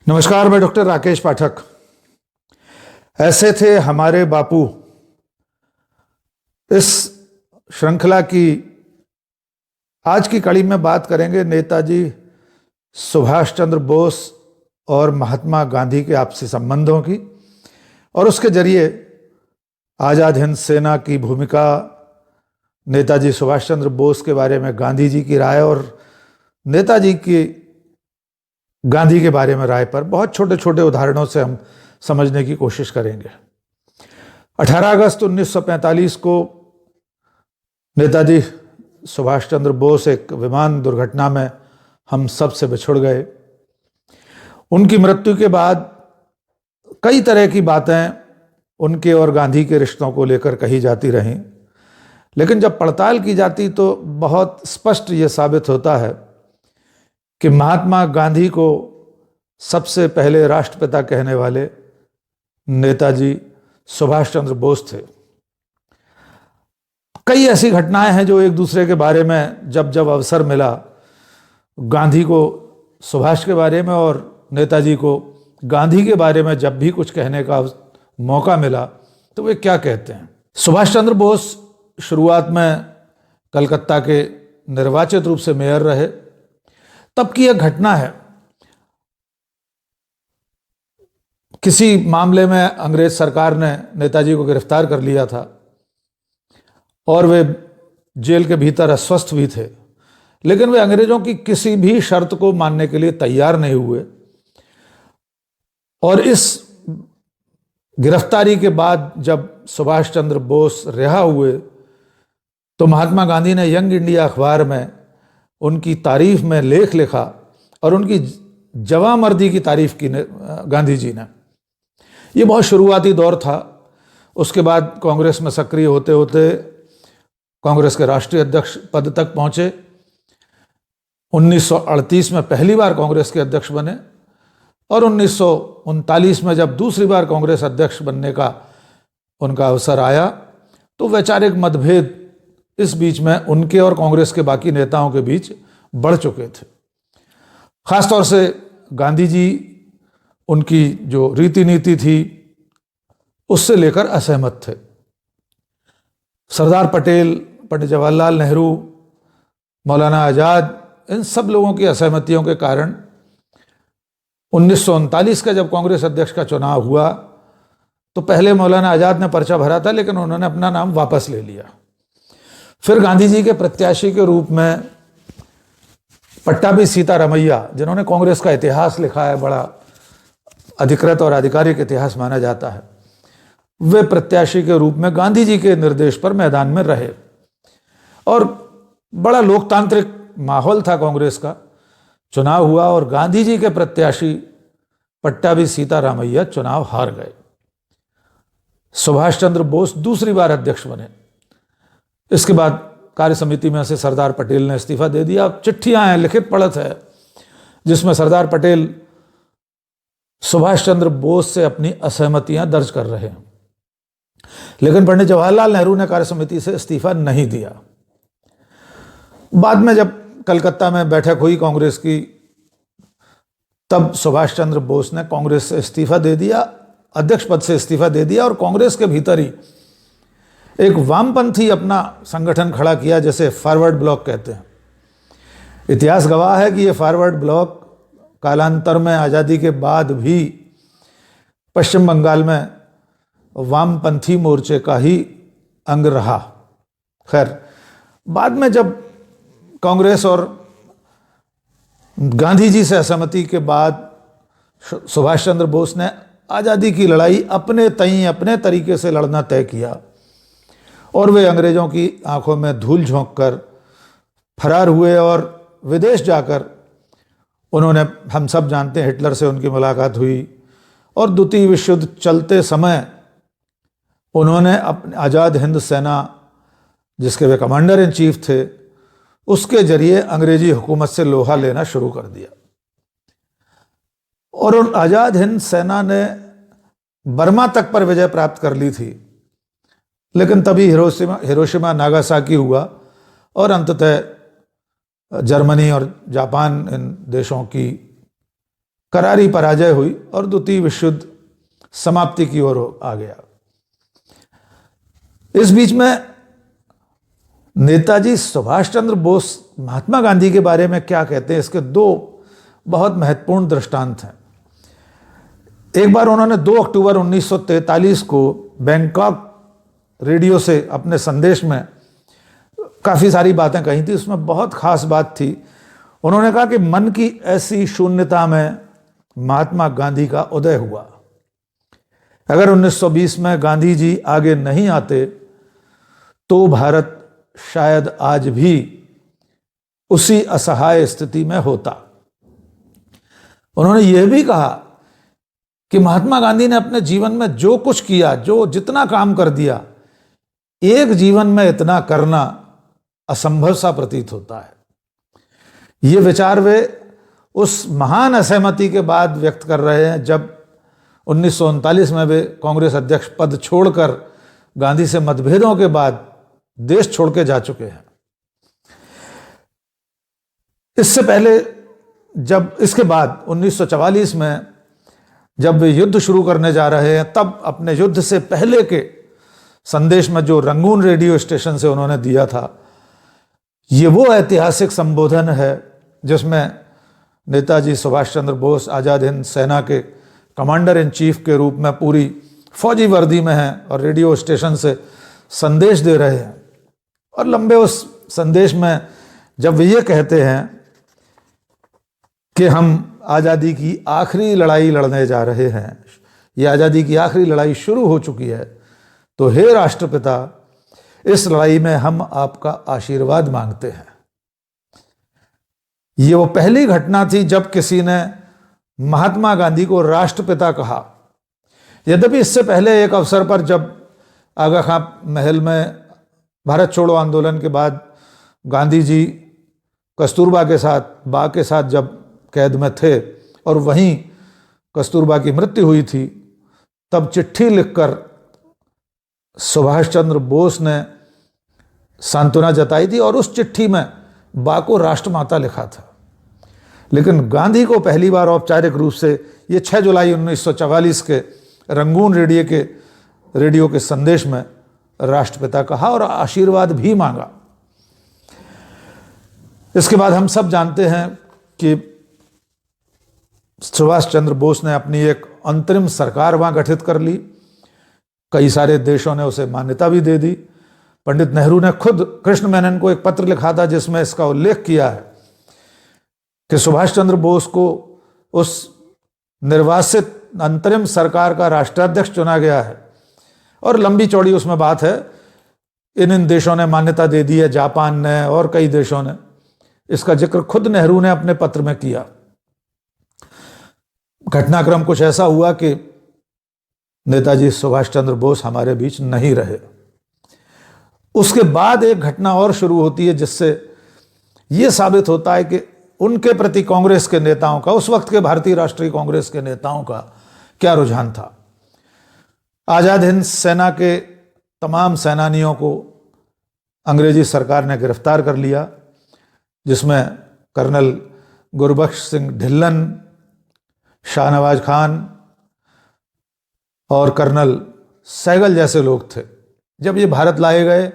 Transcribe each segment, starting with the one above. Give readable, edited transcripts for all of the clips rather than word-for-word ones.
नमस्कार, मैं डॉक्टर राकेश पाठक। ऐसे थे हमारे बापू। इस श्रृंखला की आज की कड़ी में बात करेंगे नेताजी सुभाष चंद्र बोस और महात्मा गांधी के आपसी संबंधों की और उसके जरिए आज़ाद हिंद सेना की भूमिका, नेताजी सुभाष चंद्र बोस के बारे में गांधी जी की राय और नेताजी की गांधी के बारे में राय पर बहुत छोटे छोटे उदाहरणों से हम समझने की कोशिश करेंगे। 18 अगस्त 1945 को नेताजी सुभाष चंद्र बोस एक विमान दुर्घटना में हम सब से बिछुड़ गए। उनकी मृत्यु के बाद कई तरह की बातें उनके और गांधी के रिश्तों को लेकर कही जाती रहीं, लेकिन जब पड़ताल की जाती तो बहुत स्पष्ट ये साबित होता है कि महात्मा गांधी को सबसे पहले राष्ट्रपिता कहने वाले नेताजी सुभाष चंद्र बोस थे। कई ऐसी घटनाएं हैं जो एक दूसरे के बारे में जब जब अवसर मिला, गांधी को सुभाष के बारे में और नेताजी को गांधी के बारे में जब भी कुछ कहने का मौका मिला तो वे क्या कहते हैं। सुभाष चंद्र बोस शुरुआत में कलकत्ता के निर्वाचित रूप से मेयर रहे। तब की एक घटना है, किसी मामले में अंग्रेज सरकार ने नेताजी को गिरफ्तार कर लिया था और वे जेल के भीतर अस्वस्थ भी थे, लेकिन वे अंग्रेजों की किसी भी शर्त को मानने के लिए तैयार नहीं हुए। और इस गिरफ्तारी के बाद जब सुभाष चंद्र बोस रिहा हुए तो महात्मा गांधी ने यंग इंडिया अखबार में उनकी तारीफ में लेख लिखा और उनकी जवामर्दी की तारीफ की गांधी जी ने। ये बहुत शुरुआती दौर था। उसके बाद कांग्रेस में सक्रिय होते होते कांग्रेस के राष्ट्रीय अध्यक्ष पद तक पहुंचे। 1938 में पहली बार कांग्रेस के अध्यक्ष बने और 1939 में जब दूसरी बार कांग्रेस अध्यक्ष बनने का उनका अवसर आया तो वैचारिक मतभेद इस बीच में उनके और कांग्रेस के बाकी नेताओं के बीच बढ़ चुके थे। खासतौर से गांधी जी उनकी जो रीति नीति थी उससे लेकर असहमत थे। सरदार पटेल, पंडित जवाहरलाल नेहरू, मौलाना आजाद, इन सब लोगों की असहमतियों के कारण 1939 का जब कांग्रेस अध्यक्ष का चुनाव हुआ तो पहले मौलाना आजाद ने पर्चा भरा था, लेकिन उन्होंने अपना नाम वापस ले लिया। फिर गांधी जी के प्रत्याशी के रूप में पट्टाभी सीतारामैया, जिन्होंने कांग्रेस का इतिहास लिखा है, बड़ा अधिकृत और आधिकारिक इतिहास माना जाता है, वे प्रत्याशी के रूप में गांधी जी के निर्देश पर मैदान में रहे और बड़ा लोकतांत्रिक माहौल था कांग्रेस का। चुनाव हुआ और गांधी जी के प्रत्याशी पट्टाभी सीतारामैया चुनाव हार गए। सुभाष चंद्र बोस दूसरी बार अध्यक्ष बने। इसके बाद कार्य समिति में से सरदार पटेल ने इस्तीफा दे दिया। चिट्ठियां हैं, लिखित पढ़त है, जिसमें सरदार पटेल सुभाष चंद्र बोस से अपनी असहमतियां दर्ज कर रहे हैं, लेकिन पंडित जवाहरलाल नेहरू ने कार्य समिति से इस्तीफा नहीं दिया। बाद में जब कलकत्ता में बैठक हुई कांग्रेस की, तब सुभाष चंद्र बोस ने कांग्रेस से इस्तीफा दे दिया, अध्यक्ष पद से इस्तीफा दे दिया और कांग्रेस के भीतर ही एक वामपंथी अपना संगठन खड़ा किया, जैसे फॉरवर्ड ब्लॉक कहते हैं। इतिहास गवाह है कि यह फॉरवर्ड ब्लॉक कालांतर में आज़ादी के बाद भी पश्चिम बंगाल में वामपंथी मोर्चे का ही अंग रहा। खैर, बाद में जब कांग्रेस और गांधी जी से असहमति के बाद सुभाष चंद्र बोस ने आज़ादी की लड़ाई अपने तई अपने तरीके से लड़ना तय किया और वे अंग्रेज़ों की आंखों में धूल झोंक कर फरार हुए और विदेश जाकर उन्होंने, हम सब जानते हैं, हिटलर से उनकी मुलाकात हुई और द्वितीय विश्व युद्ध चलते समय उन्होंने अपने आज़ाद हिंद सेना, जिसके वे कमांडर इन चीफ थे, उसके जरिए अंग्रेजी हुकूमत से लोहा लेना शुरू कर दिया। और उन आज़ाद हिंद सेना ने बर्मा तक पर विजय प्राप्त कर ली थी, लेकिन तभी हिरोशिमा नागासाकी हुआ और अंततः जर्मनी और जापान इन देशों की करारी पराजय हुई और द्वितीय विश्व युद्ध समाप्ति की ओर आ गया। इस बीच में नेताजी सुभाष चंद्र बोस महात्मा गांधी के बारे में क्या कहते हैं, इसके दो बहुत महत्वपूर्ण दृष्टांत हैं। एक बार उन्होंने 2 अक्टूबर 1943 को बैंकॉक रेडियो से अपने संदेश में काफ़ी सारी बातें कही थी। उसमें बहुत खास बात थी, उन्होंने कहा कि मन की ऐसी शून्यता में महात्मा गांधी का उदय हुआ। अगर 1920 में गांधी जी आगे नहीं आते तो भारत शायद आज भी उसी असहाय स्थिति में होता। उन्होंने यह भी कहा कि महात्मा गांधी ने अपने जीवन में जो कुछ किया, जो जितना काम कर दिया, एक जीवन में इतना करना असंभव सा प्रतीत होता है। ये विचार वे उस महान असहमति के बाद व्यक्त कर रहे हैं जब 1939 में वे कांग्रेस अध्यक्ष पद छोड़कर गांधी से मतभेदों के बाद देश छोड़ के जा चुके हैं। इससे पहले इसके बाद 1944 में जब वे युद्ध शुरू करने जा रहे हैं, तब अपने युद्ध से पहले के संदेश में जो रंगून रेडियो स्टेशन से उन्होंने दिया था, ये वो ऐतिहासिक संबोधन है जिसमें नेताजी सुभाष चंद्र बोस आज़ाद हिंद सेना के कमांडर इन चीफ के रूप में पूरी फौजी वर्दी में हैं और रेडियो स्टेशन से संदेश दे रहे हैं। और लंबे उस संदेश में जब वे ये कहते हैं कि हम आज़ादी की आखिरी लड़ाई लड़ने जा रहे हैं, ये आज़ादी की आखिरी लड़ाई शुरू हो चुकी है, तो हे राष्ट्रपिता, इस लड़ाई में हम आपका आशीर्वाद मांगते हैं। ये वो पहली घटना थी जब किसी ने महात्मा गांधी को राष्ट्रपिता कहा। यद्यपि इससे पहले एक अवसर पर जब आगा खां महल में भारत छोड़ो आंदोलन के बाद गांधी जी कस्तूरबा के साथ, बा के साथ जब कैद में थे और वहीं कस्तूरबा की मृत्यु हुई थी, तब चिट्ठी लिखकर सुभाष चंद्र बोस ने सांत्वना जताई थी और उस चिट्ठी में बा को राष्ट्रमाता लिखा था। लेकिन गांधी को पहली बार औपचारिक रूप से ये 6 जुलाई 1944 के रंगून रेडियो के संदेश में राष्ट्रपिता कहा और आशीर्वाद भी मांगा। इसके बाद हम सब जानते हैं कि सुभाष चंद्र बोस ने अपनी एक अंतरिम सरकार वहां गठित कर ली। कई सारे देशों ने उसे मान्यता भी दे दी। पंडित नेहरू ने खुद कृष्ण मेनन को एक पत्र लिखा था जिसमें इसका उल्लेख किया है कि सुभाष चंद्र बोस को उस निर्वासित अंतरिम सरकार का राष्ट्राध्यक्ष चुना गया है। और लंबी चौड़ी उसमें बात है, इन देशों ने मान्यता दे दी है, जापान ने और कई देशों ने। इसका जिक्र खुद नेहरू ने अपने पत्र में किया। घटनाक्रम कुछ ऐसा हुआ कि नेताजी सुभाष चंद्र बोस हमारे बीच नहीं रहे। उसके बाद एक घटना और शुरू होती है जिससे यह साबित होता है कि उनके प्रति कांग्रेस के नेताओं का, उस वक्त के भारतीय राष्ट्रीय कांग्रेस के नेताओं का क्या रुझान था। आज़ाद हिंद सेना के तमाम सेनानियों को अंग्रेजी सरकार ने गिरफ्तार कर लिया, जिसमें कर्नल गुरबख्श सिंह ढिल्लन, शाहनवाज खान और कर्नल सहगल जैसे लोग थे। जब ये भारत लाए गए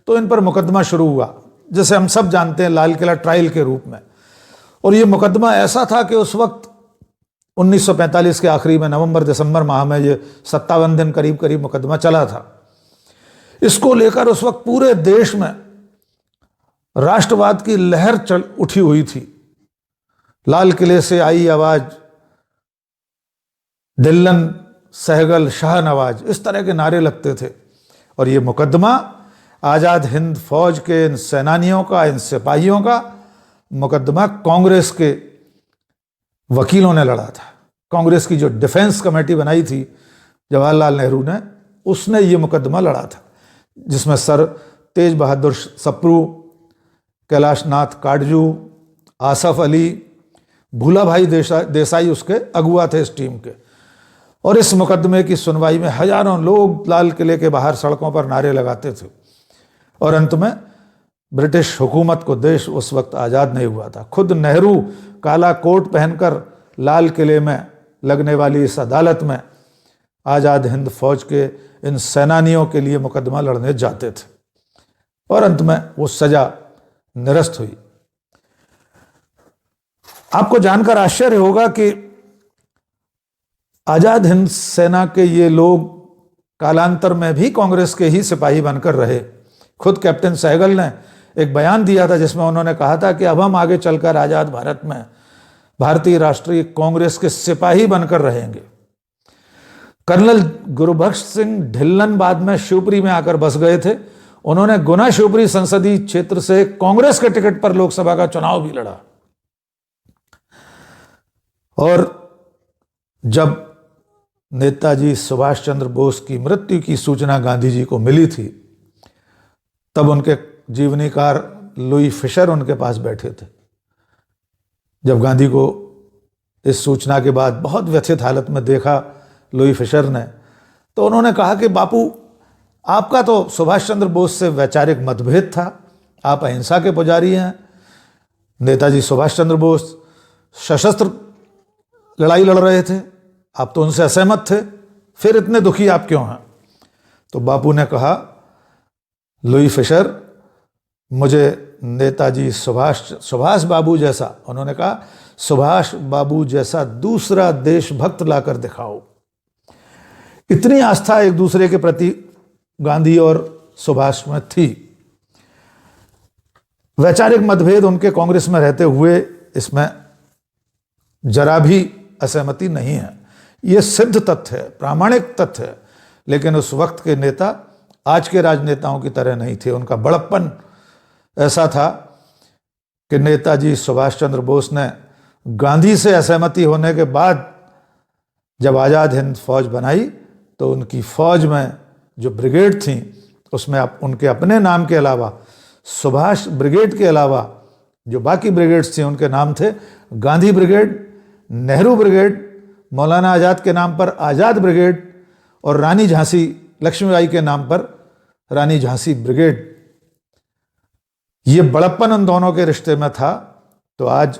तो इन पर मुकदमा शुरू हुआ, जैसे हम सब जानते हैं लाल किला ट्रायल के रूप में। और ये मुकदमा ऐसा था कि उस वक्त 1945 के आखिरी में नवंबर दिसंबर माह में ये 57 दिन करीब करीब मुकदमा चला था। इसको लेकर उस वक्त पूरे देश में राष्ट्रवाद की लहर उठी हुई थी। लाल किले से आई आवाज, ढिल्लन, सहगल, शाहनवाज, इस तरह के नारे लगते थे। और ये मुकदमा आज़ाद हिंद फौज के इन सेनानियों का, इन सिपाहियों का मुकदमा कांग्रेस के वकीलों ने लड़ा था। कांग्रेस की जो डिफेंस कमेटी बनाई थी जवाहरलाल नेहरू ने, उसने ये मुकदमा लड़ा था, जिसमें सर तेज बहादुर सप्रू, कैलाश नाथ काटजू, आसफ अली, भूला भाई देसाई उसके अगुआ थे इस टीम के। और इस मुकदमे की सुनवाई में हजारों लोग लाल किले के बाहर सड़कों पर नारे लगाते थे। और अंत में ब्रिटिश हुकूमत को देश उस वक्त आज़ाद नहीं हुआ था। खुद नेहरू काला कोट पहनकर लाल किले में लगने वाली इस अदालत में आज़ाद हिंद फौज के इन सेनानियों के लिए मुकदमा लड़ने जाते थे और अंत में वो सजा निरस्त हुई। आपको जानकर आश्चर्य होगा कि आज़ाद हिंद सेना के ये लोग कालांतर में भी कांग्रेस के ही सिपाही बनकर रहे। खुद कैप्टन सहगल ने एक बयान दिया था जिसमें उन्होंने कहा था कि अब हम आगे चलकर आज़ाद भारत में भारतीय राष्ट्रीय कांग्रेस के सिपाही बनकर रहेंगे। कर्नल गुरुबख्श सिंह ढिल्लन बाद में शिवपुरी में आकर बस गए थे। उन्होंने गुना शिवपुरी संसदीय क्षेत्र से कांग्रेस के टिकट पर लोकसभा का चुनाव भी लड़ा और जब नेताजी सुभाष चंद्र बोस की मृत्यु की सूचना गांधी जी को मिली थी तब उनके जीवनीकार लुई फिशर उनके पास बैठे थे। जब गांधी को इस सूचना के बाद बहुत व्यथित हालत में देखा लुई फिशर ने, तो उन्होंने कहा कि बापू, आपका तो सुभाष चंद्र बोस से वैचारिक मतभेद था, आप अहिंसा के पुजारी हैं। नेताजी सुभाष चंद्र बोस सशस्त्र लड़ाई लड़ रहे थे, आप तो उनसे असहमत थे, फिर इतने दुखी आप क्यों हैं? तो बापू ने कहा, लुई फिशर, मुझे नेताजी सुभाष बाबू जैसा, उन्होंने कहा सुभाष बाबू जैसा दूसरा देशभक्त लाकर दिखाओ। इतनी आस्था एक दूसरे के प्रति गांधी और सुभाष में थी। वैचारिक मतभेद उनके कांग्रेस में रहते हुए इसमें जरा भी असहमति नहीं है, यह सिद्ध तथ्य है, प्रामाणिक तथ्य है। लेकिन उस वक्त के नेता आज के राजनेताओं की तरह नहीं थे। उनका बड़प्पन ऐसा था कि नेताजी सुभाष चंद्र बोस ने गांधी से असहमति होने के बाद जब आज़ाद हिंद फौज बनाई तो उनकी फौज में जो ब्रिगेड थी उसमें उनके अपने नाम के अलावा, सुभाष ब्रिगेड के अलावा जो बाकी ब्रिगेड्स थी उनके नाम थे गांधी ब्रिगेड, नेहरू ब्रिगेड, मौलाना आज़ाद के नाम पर आज़ाद ब्रिगेड और रानी झांसी लक्ष्मीबाई के नाम पर रानी झांसी ब्रिगेड। ये बड़प्पन उन दोनों के रिश्ते में था। तो आज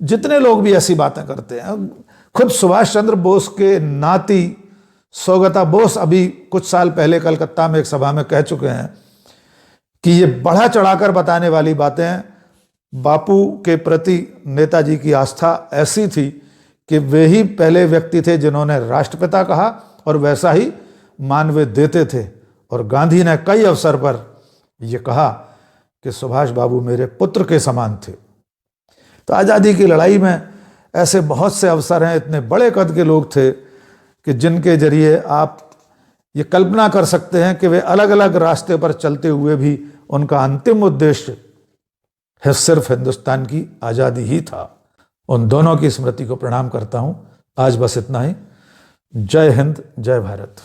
जितने लोग भी ऐसी बातें करते हैं, खुद सुभाष चंद्र बोस के नाती सौगता बोस अभी कुछ साल पहले कलकत्ता में एक सभा में कह चुके हैं कि ये बढ़ा चढ़ाकर बताने वाली बातें, बापू के प्रति नेताजी की आस्था ऐसी थी कि वे ही पहले व्यक्ति थे जिन्होंने राष्ट्रपिता कहा और वैसा ही मान वे देते थे। और गांधी ने कई अवसर पर यह कहा कि सुभाष बाबू मेरे पुत्र के समान थे। तो आज़ादी की लड़ाई में ऐसे बहुत से अवसर हैं, इतने बड़े कद के लोग थे कि जिनके जरिए आप ये कल्पना कर सकते हैं कि वे अलग अलग रास्ते पर चलते हुए भी उनका अंतिम उद्देश्य है सिर्फ हिंदुस्तान की आज़ादी ही था। उन दोनों की स्मृति को प्रणाम करता हूँ। आज बस इतना ही। जय हिंद, जय भारत।